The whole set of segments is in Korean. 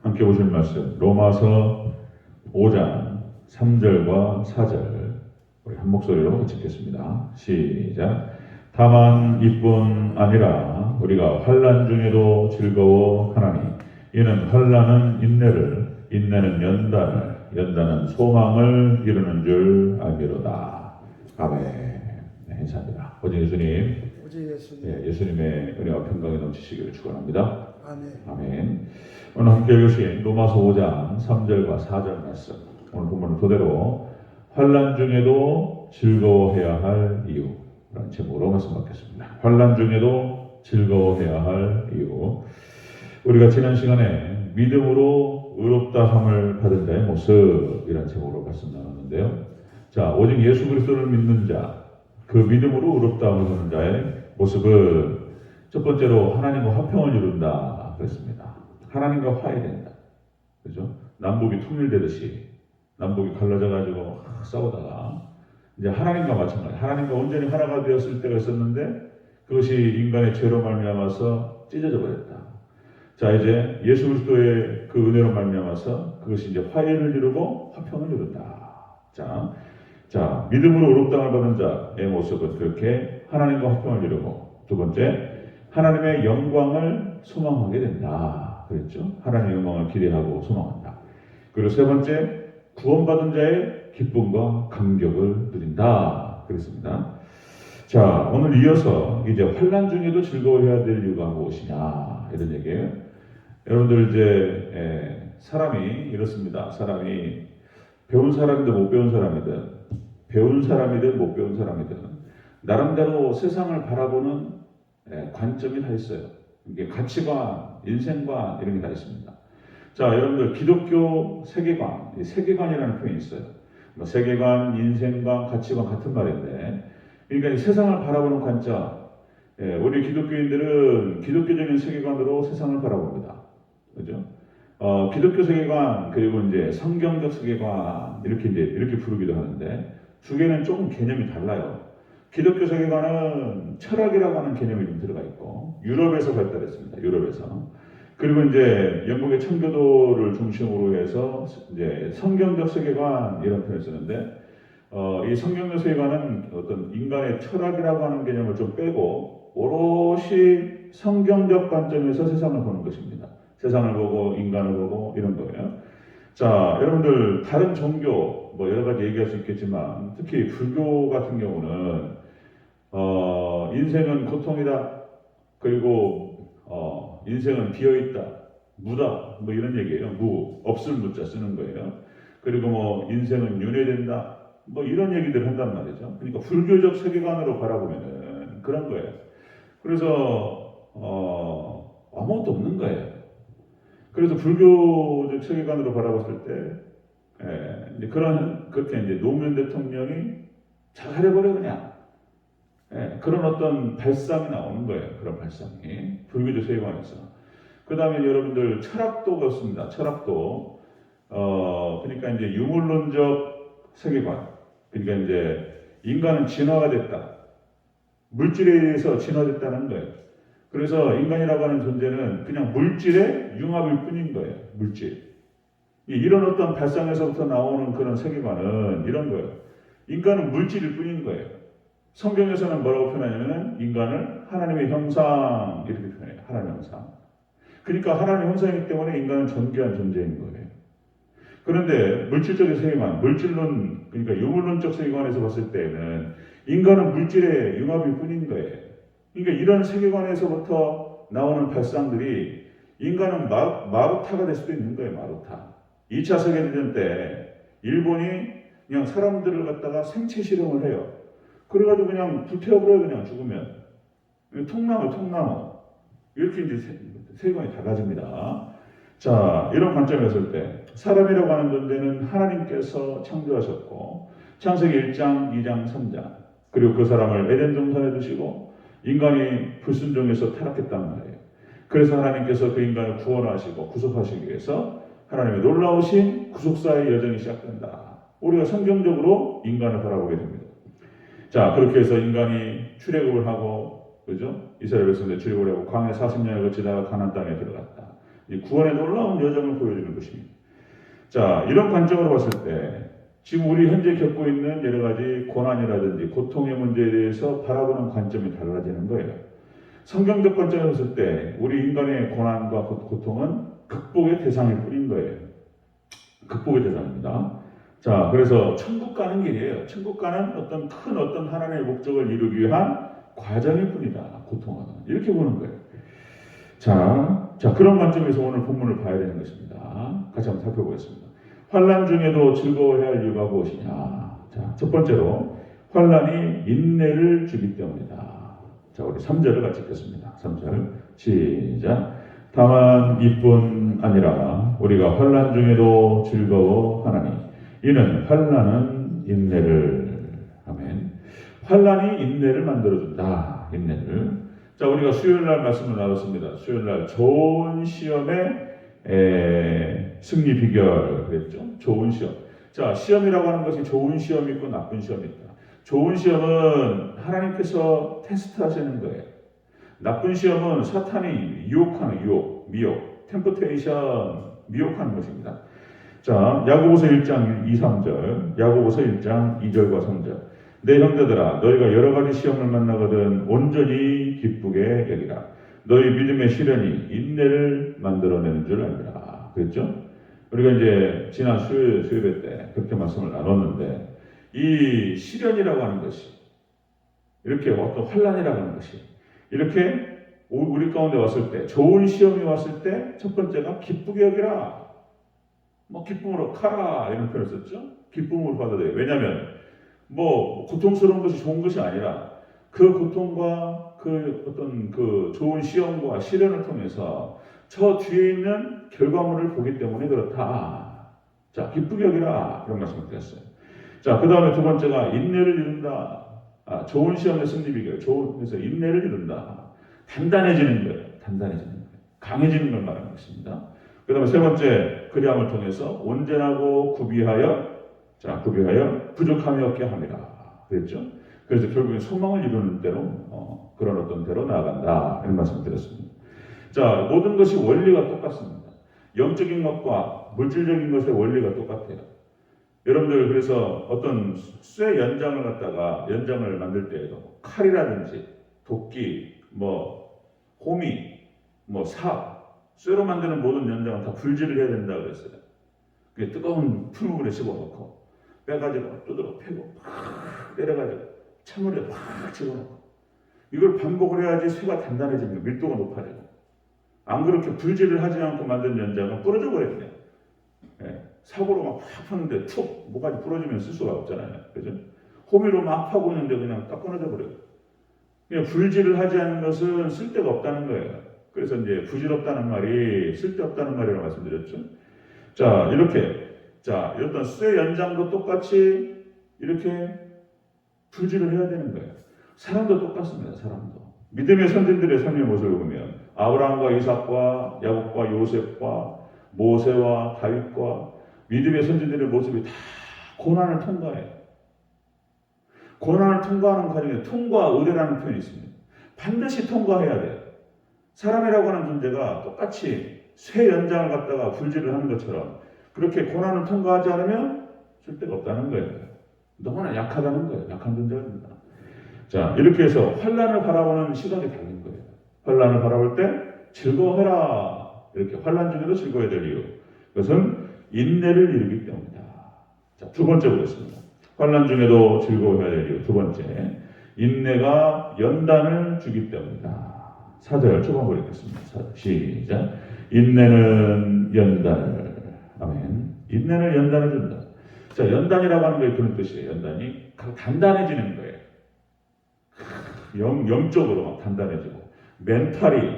함께 보실 말씀 로마서 5장 3절과 4절 우리 한 목소리로 같이 읽겠습니다. 시작. 다만 이뿐 아니라 우리가 환난 중에도 즐거워하나니 이는 환난은 인내를, 인내는 연단을, 연단은 소망을 이루는 줄 알미로다. 아멘. 네, 감사합니다. 오직 예수님, 예수님의 은혜와 평강이 넘치시기를 축원합니다. 아멘. 아멘. 오늘 함께 읽으신 로마서 5장 3절과 4절 말씀, 오늘 본문은 그대로 환난 중에도 즐거워해야 할 이유라는 제목으로 말씀 받겠습니다. 환난 중에도 즐거워해야 할 이유. 우리가 지난 시간에 믿음으로 의롭다 함을 받은 자의 모습이라는 제목으로 말씀 나눴는데요. 자, 오직 예수 그리스도를 믿는 자, 그 믿음으로 의롭다 함을 받는 자의 모습은 첫 번째로 하나님과 화평을 이룬다 그랬습니다. 하나님과 화해된다. 그죠? 남북이 통일되듯이 남북이 갈라져 가지고 싸우다가 이제 하나님과 마찬가지, 하나님과 온전히 하나가 되었을 때가 있었는데 그것이 인간의 죄로 말미암아서 찢어져 버렸다. 자, 이제 예수 그리스도의 그 은혜로 말미암아서 그것이 이제 화해를 이루고 화평을 이룬다. 자, 믿음으로 의롭다함을 받은 자의 모습은 그렇게 하나님과 화평을 이루고, 두 번째, 하나님의 영광을 소망하게 된다. 그랬죠? 하나님의 영광을 기대하고 소망한다. 그리고 세 번째, 구원받은 자의 기쁨과 감격을 누린다. 그랬습니다. 자, 오늘 이어서 이제 환난 중에도 즐거워해야 될 이유가 무엇이냐 이런 얘기예요. 여러분들 이제 사람이 이렇습니다. 사람이 배운 사람이든 못 배운 사람이든, 배운 사람이든 못 배운 사람이든 나름대로 세상을 바라보는 관점이 다 있어요. 이게 가치관, 인생관 이런 게 다 있습니다. 자, 여러분들 기독교 세계관, 세계관이라는 표현이 있어요. 세계관, 인생관, 가치관 같은 말인데, 그러니까 이 세상을 바라보는 관점, 우리 기독교인들은 기독교적인 세계관으로 세상을 바라봅니다. 그죠? 기독교 세계관, 그리고 이제 성경적 세계관, 이렇게 부르기도 하는데, 두 개는 조금 개념이 달라요. 기독교 세계관은 철학이라고 하는 개념이 좀 들어가 있고, 유럽에서 발달했습니다. 유럽에서. 그리고 이제 영국의 청교도를 중심으로 해서 이제 성경적 세계관 이런 표현을 쓰는데, 이 성경적 세계관은 어떤 인간의 철학이라고 하는 개념을 좀 빼고 오롯이 성경적 관점에서 세상을 보는 것입니다. 세상을 보고 인간을 보고 이런 거예요. 자, 여러분들 다른 종교 뭐 여러 가지 얘기할 수 있겠지만 특히 불교 같은 경우는 인생은 고통이다. 그리고 인생은 비어있다. 무다. 뭐 이런 얘기예요. 없을 무자 쓰는 거예요. 그리고 뭐 인생은 윤회된다. 뭐 이런 얘기들을 한단 말이죠. 그러니까 불교적 세계관으로 바라보면은 그런 거예요. 그래서 아무것도 없는 거예요. 그래서 불교적 세계관으로 바라봤을 때 이제 그렇게 이제 노무현 대통령이 잘해버려 그냥 그런 어떤 발상이 나오는 거예요. 그런 발상이 불교적 세계관에서. 그 다음에 여러분들 철학도 그렇습니다. 철학도 그러니까 이제 유물론적 세계관. 그러니까 이제 인간은 진화가 됐다. 물질에 의해서 진화됐다는 거예요. 그래서 인간이라고 하는 존재는 그냥 물질의 융합일 뿐인 거예요. 물질. 이런 어떤 발상에서부터 나오는 그런 세계관은 이런 거예요. 인간은 물질일 뿐인 거예요. 성경에서는 뭐라고 표현하냐면 인간을 하나님의 형상 이렇게 표현해요. 하나님의 형상. 그러니까 하나님의 형상이기 때문에 인간은 존귀한 존재인 거예요. 그런데 물질적인 세계관, 물질론, 그러니까 유물론적 세계관에서 봤을 때는 인간은 물질의 융합일 뿐인 거예요. 그러니까 이런 세계관에서부터 나오는 발상들이 인간은 마루타가 될 수도 있는 거예요. 마루타. 2차 세계대전 때 일본이 그냥 사람들을 갖다가 생체 실험을 해요. 그래가지고 그냥 불태워버려요. 그냥 죽으면. 통나무. 이렇게 이제 세계관이 달라집니다. 자, 이런 관점에서 볼 때 사람이라고 하는 존재는 하나님께서 창조하셨고 창세기 1장, 2장, 3장 그리고 그 사람을 에덴 동산에 두시고 인간이 불순종해서 타락했단 말이에요. 그래서 하나님께서 그 인간을 구원하시고 구속하시기 위해서 하나님의 놀라우신 구속사의 여정이 시작된다. 우리가 성경적으로 인간을 바라보게 됩니다. 자, 그렇게 해서 인간이 출애굽을 하고, 그죠? 이스라엘 백성들 출애굽을 하고 광야 40년을 거치다가 가나안 땅에 들어갔다. 이 구원의 놀라운 여정을 보여주는 것입니다. 자, 이런 관점으로 봤을 때 지금 우리 현재 겪고 있는 여러 가지 고난이라든지 고통의 문제에 대해서 바라보는 관점이 달라지는 거예요. 성경적 관점에서 봤을 때 우리 인간의 고난과 고통은 극복의 대상일 뿐인 거예요. 극복의 대상입니다. 자, 그래서 천국 가는 길이에요. 천국 가는 어떤 하나님의 목적을 이루기 위한 과정일 뿐이다. 고통은 이렇게 보는 거예요. 자, 그런 관점에서 오늘 본문을 봐야 되는 것입니다. 같이 한번 살펴보겠습니다. 환난 중에도 즐거워해야 할 이유가 무엇이냐? 자, 첫 번째로 환난이 인내를 주기 때문이다. 자, 우리 3절을 같이 읽겠습니다. 3절 시작. 다만 이뿐 아니라 우리가 환난 중에도 즐거워하나니 이는 환난은 인내를 아멘. 환난이 인내를 만들어준다. 인내를. 자, 우리가 수요일날 말씀을 나눴습니다. 수요일날 좋은 시험의 승리 비결 그랬죠. 좋은 시험. 자, 시험이라고 하는 것이 좋은 시험이 있고 나쁜 시험이 있다. 좋은 시험은 하나님께서 테스트하시는 거예요. 나쁜 시험은 사탄이 유혹하는 미혹, 템포테이션, 미혹하는 것입니다. 자, 야고보서 1장 2, 3절, 야고보서 1장 2절과 3절. 내 형제들아, 너희가 여러 가지 시험을 만나거든 온전히 기쁘게 여기라. 너희 믿음의 시련이 인내를 만들어내는 줄 알리라. 그랬죠? 우리가 이제 지난 수요일 때 그렇게 말씀을 나눴는데 이 시련이라고 하는 것이 이렇게 어떤 환난이라고 하는 것이 이렇게 우리 가운데 왔을 때 좋은 시험이 왔을 때 첫 번째가 기쁘게 여기라. 기쁨으로 카라 이런 표현을 썼죠. 기쁨으로 받아들여요. 왜냐하면 고통스러운 것이 좋은 것이 아니라 그 고통과 그 좋은 시험과 시련을 통해서 저 뒤에 있는 결과물을 보기 때문에 그렇다. 자, 기쁘게 여기라 그런 말씀을 드렸어요. 자, 그 다음에 두 번째가 인내를 이룬다. 좋은 시험의 승리 비결. 그래서 인내를 이룬다. 단단해지는 거예요. 단단해지는 거예요. 강해지는 걸 말하는 것입니다. 그 다음에 세 번째, 그리함을 통해서 온전하고 구비하여 부족함이 없게 합니다. 그랬죠? 그래서 결국엔 소망을 이루는 대로, 그런 어떤 대로 나아간다. 이런 말씀을 드렸습니다. 자, 모든 것이 원리가 똑같습니다. 영적인 것과 물질적인 것의 원리가 똑같아요. 여러분들, 그래서 어떤 쇠 연장을 만들 때에도 칼이라든지 도끼, 호미, 쇠로 만드는 모든 연장은 다 불질을 해야 된다고 그랬어요. 뜨거운 풀물에 집어넣고 빼가지고 두드러 패고 팍 때려가지고 찬물에 팍 집어넣고 이걸 반복을 해야지 쇠가 단단해집니다. 밀도가 높아지고. 안 그렇게 불질을 하지 않고 만든 연장은 부러져 버립니다. 사고로 막 파는데 툭 뭐가지 부러지면 쓸 수가 없잖아요. 그죠? 호미로 막 파고 있는데 그냥 딱 끊어져 버려요. 그냥 불질을 하지 않는 것은 쓸데가 없다는 거예요. 그래서 이제 부질없다는 말이 쓸데없다는 말이라고 말씀드렸죠. 자, 이렇게 쇠 연장도 똑같이 이렇게 불질을 해야 되는 거예요. 사람도 똑같습니다. 사람도. 믿음의 선진들의 삶의 모습을 보면 아브라함과 이삭과 야곱과 요셉과 모세와 다윗과 믿음의 선진들의 모습이 다 고난을 통과해요. 고난을 통과하는 과정에 통과 의례라는 표현이 있습니다. 반드시 통과해야 돼요. 사람이라고 하는 존재가 똑같이 쇠 연장을 갖다가 불질을 하는 것처럼 그렇게 고난을 통과하지 않으면 쓸데가 없다는 거예요. 너무나 약하다는 거예요. 약한 존재입니다. 자, 이렇게 해서 환난을 바라보는 시각이 다른 거예요. 환난을 바라볼 때 즐거워해라. 이렇게 환난 중에도 즐거워야 될 이유. 그것은 인내를 이루기 때문이다. 자, 두 번째 보겠습니다. 환난 중에도 즐거워해야 될 이유. 두 번째, 인내가 연단을 주기 때문이다. 4절 초반부를 읽겠습니다. 시작. 인내는 연단을. 아멘. 인내는 연단을 준다. 자, 연단이라고 하는 게 그런 뜻이에요. 연단이 단단해지는 거예요. 영적으로 막 단단해지고, 멘탈이,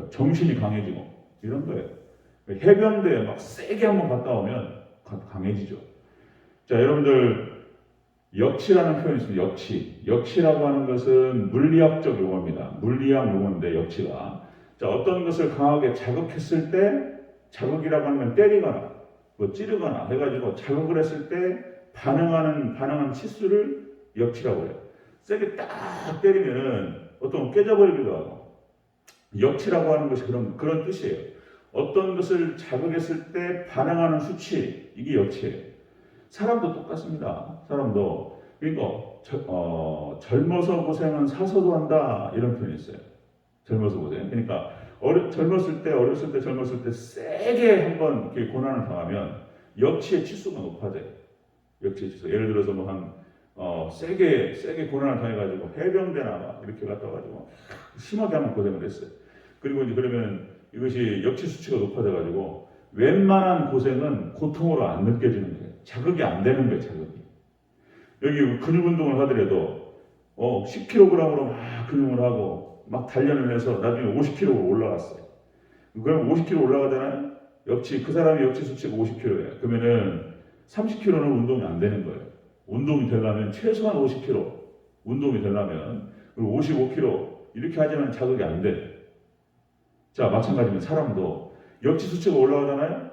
정신이 강해지고, 이런 거예요. 해변대에 막 세게 한번 갔다 오면 강해지죠. 자, 여러분들, 역치라는 표현이 있습니다. 역치라고 하는 것은 물리학적 용어입니다. 물리학 용어인데, 역치가. 자, 어떤 것을 강하게 자극했을 때, 자극이라고 하는 건 때리거나, 찌르거나 해가지고 자극을 했을 때 반응하는 치수를 역치라고 해요. 세게 딱 때리면은 어떤 깨져버리기도 하고, 역치라고 하는 것이 그런 뜻이에요. 어떤 것을 자극했을 때 반응하는 수치, 이게 역치예요. 사람도 똑같습니다. 사람도. 그러니까 젊어서 고생은 사서도 한다 이런 표현이 있어요. 젊어서 고생. 그러니까 젊었을 때 세게 한번 이렇게 고난을 당하면 역치의 치수가 높아져요. 역치의 치수. 예를 들어서 세게 고난을 당해가지고 해병대나 막 이렇게 갔다 가지고 심하게 한번 고생을 했어요. 그리고 이제 그러면 이것이 역치 수치가 높아져가지고 웬만한 고생은 고통으로 안 느껴지는 거예요. 자극이 안 되는 거예요. 자극이. 여기 근육 운동을 하더라도 10kg으로 막 근육을 하고 막 단련을 해서 나중에 50kg로 올라갔어요. 그럼 50kg 올라가잖아요. 그 사람이 역치 수치가 50kg예요. 그러면은 30kg는 운동이 안 되는 거예요. 운동이 되려면 최소한 50kg 운동이 되려면 그리고 55kg 이렇게 하지만 자극이 안 돼. 자, 마찬가지로 사람도 역치 수치가 올라가잖아요.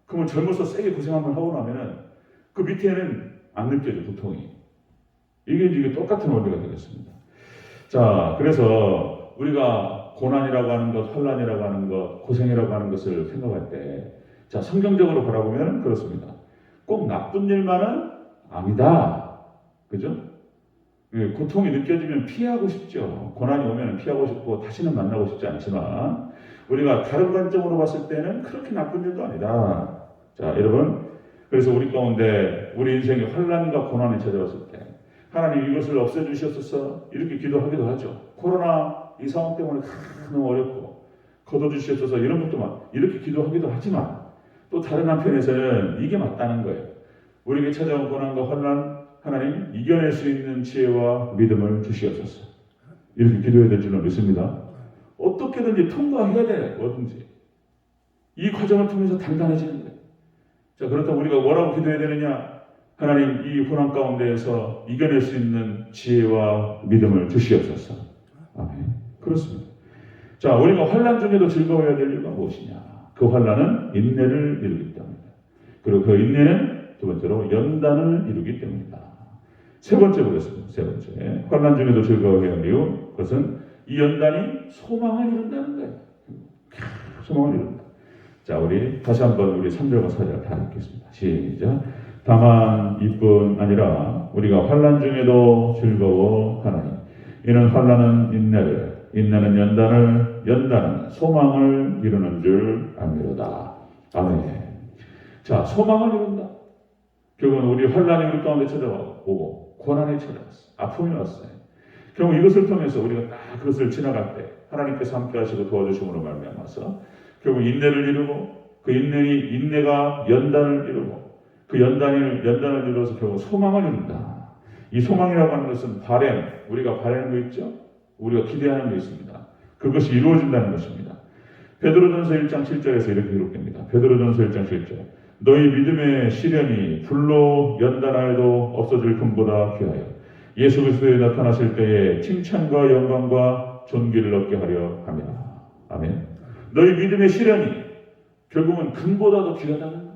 그러면 젊어서 세게 고생 한번 하고 나면은 그 밑에는 안 느껴져, 고통이. 이게 똑같은 원리가 되겠습니다. 자, 그래서 우리가 고난이라고 하는 것, 환난이라고 하는 것, 고생이라고 하는 것을 생각할 때, 자, 성경적으로 바라보면 그렇습니다. 꼭 나쁜 일만은 아니다. 그죠? 고통이 느껴지면 피하고 싶죠. 고난이 오면 피하고 싶고 다시는 만나고 싶지 않지만 우리가 다른 관점으로 봤을 때는 그렇게 나쁜 일도 아니다. 자, 여러분, 그래서 우리 가운데 우리 인생에 환난과 고난이 찾아왔을 때 하나님 이것을 없애주시옵소서 이렇게 기도하기도 하죠. 코로나 이 상황 때문에 너무 어렵고 걷어주시옵소서 이런 것도 막 이렇게 기도하기도 하지만 또 다른 한편에서는 이게 맞다는 거예요. 우리에게 찾아온 고난과 환난 하나님 이겨낼 수 있는 지혜와 믿음을 주시옵소서. 이렇게 기도해야 될 줄로 믿습니다. 어떻게든지 통과해야 돼. 뭐든지. 이 과정을 통해서 단단해지는 거예요. 자, 그렇다면 우리가 뭐라고 기도해야 되느냐? 하나님 이 고난 가운데에서 이겨낼 수 있는 지혜와 믿음을 주시옵소서. 아멘. 그렇습니다. 자, 우리가 환난 중에도 즐거워야 될 이유가 무엇이냐? 그 환난은 인내를 이루기 때문입니다. 그리고 그 인내는 두 번째로 연단을 이루기 때문이다. 세 번째 보겠습니다. 세 번째. 환난 중에도 즐거워해야 할 이유. 그것은 이 연단이 소망을 이룬다는 거예요. 소망을 이룬다. 자, 우리 다시 한번 우리 3절과 4절 다 읽겠습니다. 시작. 다만 이뿐 아니라 우리가 환난 중에도 즐거워하나니 이는 환난은 인내를, 인내는 연단을, 연단은 소망을 이루는 줄 아미로다. 아멘. 자, 소망을 이룬다. 결국은 우리 환난이 우리 가운데 찾아오고 고난이 찾아왔어. 아픔이 왔어요. 결국 이것을 통해서 우리가 딱 그것을 지나갈 때 하나님께서 함께 하시고 도와주심으로 말미암아서 결국 인내를 이루고 그 인내가 연단을 이루고 그 연단을 이루어서 결국 소망을 이룬다. 이 소망이라고 하는 것은 우리가 바라는 거 있죠? 우리가 기대하는 게 있습니다. 그것이 이루어진다는 것입니다. 베드로전서 1장 7절에서 이렇게 기록됩니다. 베드로전서 1장 7절. 너희 믿음의 시련이 불로 연단하여도 없어질 금보다 귀하여 예수 그리스도에 나타나실 때에 칭찬과 영광과 존귀를 얻게 하려 함이라. 아멘. 너희 믿음의 시련이 결국은 금보다도 귀하다는 거예요.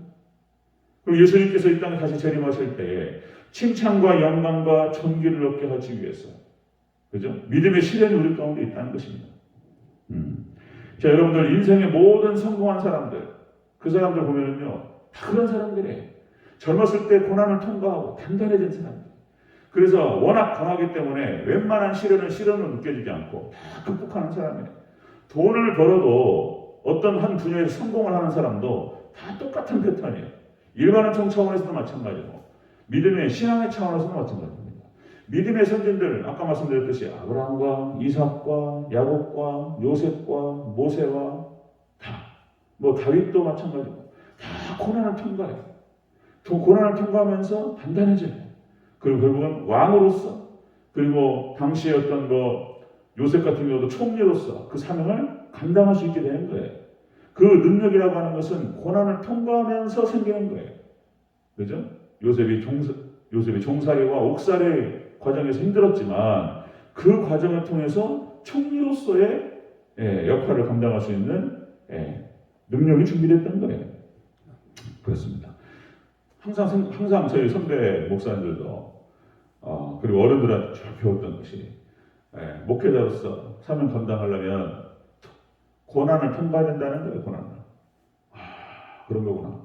그리고 예수님께서 이 땅에 다시 재림하실 때에 칭찬과 영광과 존귀를 얻게 하기 위해서, 그죠? 믿음의 시련이 우리 가운데 있다는 것입니다. 자, 여러분들 인생의 모든 성공한 사람들, 그 사람들 보면은요, 다 그런 사람들이에요. 젊었을 때 고난을 통과하고 단단해진 사람들. 그래서 워낙 강하기 때문에 웬만한 시련은 느껴지지 않고 다 극복하는 사람이에요. 돈을 벌어도 어떤 한 분야에서 성공을 하는 사람도 다 똑같은 패턴이에요. 일반은총 차원에서도 마찬가지고 믿음의 신앙의 차원에서도 마찬가지입니다. 믿음의 선진들 아까 말씀드렸듯이 아브라함과 이삭과 야곱과 요셉과 모세와 다윗도 마찬가지고 다 고난을 통과해요. 고난을 통과하면서 단단해져요. 그리고 결국은 왕으로서 그리고 당시에 어떤 요셉 같은 경우도 총리로서 그 사명을 감당할 수 있게 되는 거예요. 그 능력이라고 하는 것은 고난을 통과하면서 생기는 거예요. 그죠? 요셉이 종살이와 옥살이 과정에서 힘들었지만 그 과정을 통해서 총리로서의 역할을 감당할 수 있는 능력이 준비됐던 거예요. 그렇습니다. 항상 저희 선배 목사님들도 그리고 어른들한테 쭉 배웠던 것이 목회자로서 사명 감당하려면 고난을 통과해야 된다는 거예요. 고난을. 그런 거구나.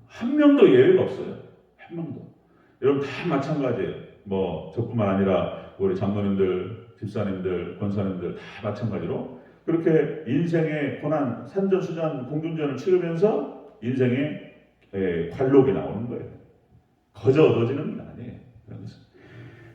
한 명도 예외가 없어요. 한 명도. 여러분 다 마찬가지예요. 뭐 저뿐만 아니라 우리 장로님들, 집사님들, 권사님들 다 마찬가지로 그렇게 인생의 고난, 산전수전, 공중전을 치르면서 인생의 관록이 나오는 거예요. 거저 얻어지는 게 아니에요.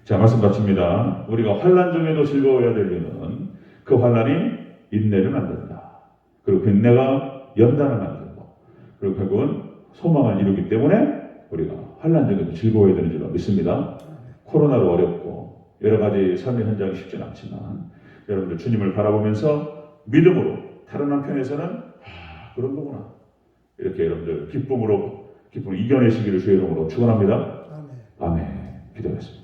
자, 말씀 마칩니다. 우리가 환난 중에도 즐거워야 될 이유는 그 환난이 인내를 만든다. 그리고 그 인내가 연단을 만들고 그리고 결국은 소망을 이루기 때문에 우리가 환난 중에도 즐거워야 되는 줄로 믿습니다. 코로나로 어렵고 여러 가지 삶의 현장이 쉽지는 않지만 여러분들 주님을 바라보면서 믿음으로 다른 한편에서는 그런 거구나 이렇게 여러분들 기쁨으로 이겨내시기를 주의 이름으로 축원합니다. 아멘. 기도하겠습니다.